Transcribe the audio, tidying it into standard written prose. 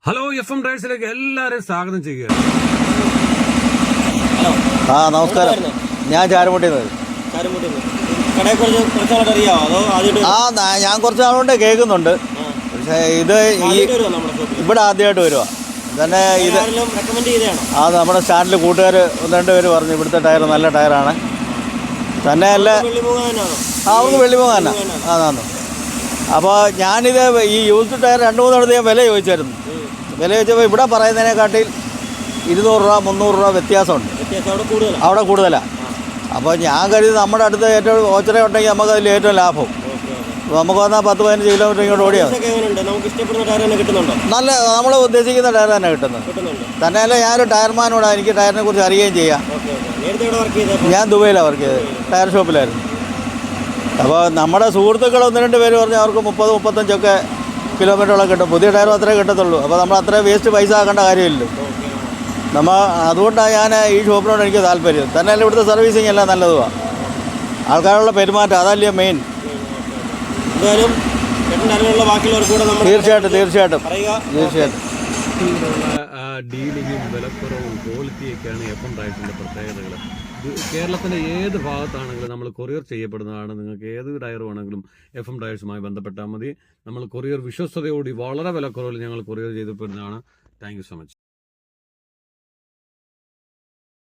Hello FM ഡ്രൈവ്സിലേക്ക് എല്ലാവരെയും സ്വാഗതം ചെയ്യുക. നമസ്കാരം. ഞാൻ ചാരുമുട്ടിന്ന്. ഞാൻ കുറച്ച് നാളുകൊണ്ട് കേൾക്കുന്നുണ്ട്. പക്ഷേ ഇത് ഇവിടെ ആദ്യമായിട്ട് വരുവാ തന്നെ. ഇത് നമ്മുടെ സ്റ്റാൻഡിൽ കൂട്ടുകാർ ഒന്ന് രണ്ട് പേര് പറഞ്ഞു ഇവിടുത്തെ ടയർ നല്ല ടയറാണ് തന്നെ. അല്ല അവർക്ക് വെള്ളിമുഖം തന്നെ അതാന്ന്. അപ്പോൾ ഞാനിത് ഈ യൂസ്ഡ് ടയർ 2-3 ഞാൻ വില ചോദിച്ചായിരുന്നു. വില ചോദിച്ചപ്പോൾ ഇവിടെ പറയുന്നതിനെക്കാട്ടിൽ 200 രൂപ 300 രൂപ വ്യത്യാസമുണ്ട്. അവിടെ കൂടുതലാണ്. അപ്പോൾ ഞാൻ കരുതി നമ്മുടെ അടുത്ത് ഏറ്റവും ഓച്ചറ ഉണ്ടെങ്കിൽ നമുക്ക് അതിൽ ഏറ്റവും ലാഭം. നമുക്ക് വന്നാൽ 10-15 കിലോമീറ്റർ ഇങ്ങോട്ട് ഓടിയാൽ നല്ല നമ്മൾ ഉദ്ദേശിക്കുന്ന ടയർ തന്നെ കിട്ടുന്നത്. തന്നെയല്ല ഞാനൊരു ടയർമാനോടാണ്, എനിക്ക് ടയറിനെ കുറിച്ച് അറിയുകയും ചെയ്യാം. ഞാൻ ദുബൈയിലാണ് വർക്ക് ചെയ്തത്, ടയർ ഷോപ്പിലായിരുന്നു. അപ്പോൾ നമ്മുടെ സുഹൃത്തുക്കൾ 1-2 പേര് പറഞ്ഞാൽ അവർക്ക് 30-35 കിലോമീറ്ററോളം കിട്ടും. പുതിയ ടയറും അത്രേ കിട്ടത്തുള്ളൂ. അപ്പോൾ നമ്മൾ അത്രയും വേസ്റ്റ് പൈസ ആക്കേണ്ട കാര്യമില്ലല്ലോ. അതുകൊണ്ടാണ് ഞാൻ ഈ ഷോപ്പിനോട് എനിക്ക് താല്പര്യം. തന്നെയല്ല ഇവിടുത്തെ സർവീസിങ് എല്ലാം നല്ലതുമാണ്. ആൾക്കാരുള്ള പെരുമാറ്റം അതല്ലേ മെയിൻ. തീർച്ചയായിട്ടും ഡീലിങ്ങും വിലക്കുറവും ക്വാളിറ്റിയൊക്കെയാണ് FM ഡ്രൈവ്സിൻ്റെ പ്രത്യേകതകൾ. കേരളത്തിൻ്റെ ഏത് ഭാഗത്താണെങ്കിലും നമ്മൾ കൊറിയർ ചെയ്യപ്പെടുന്നതാണ്. നിങ്ങൾക്ക് ഏത് ടയർ വേണമെങ്കിലും FM ഡ്രൈവ്സുമായി ബന്ധപ്പെട്ടാൽ മതി. നമ്മൾ കൊറിയർ വിശ്വസ്തയോടെ വളരെ വിലക്കുറവിൽ ഞങ്ങൾ കൊറിയർ ചെയ്യപ്പെടുന്നതാണ്. Thank you so much.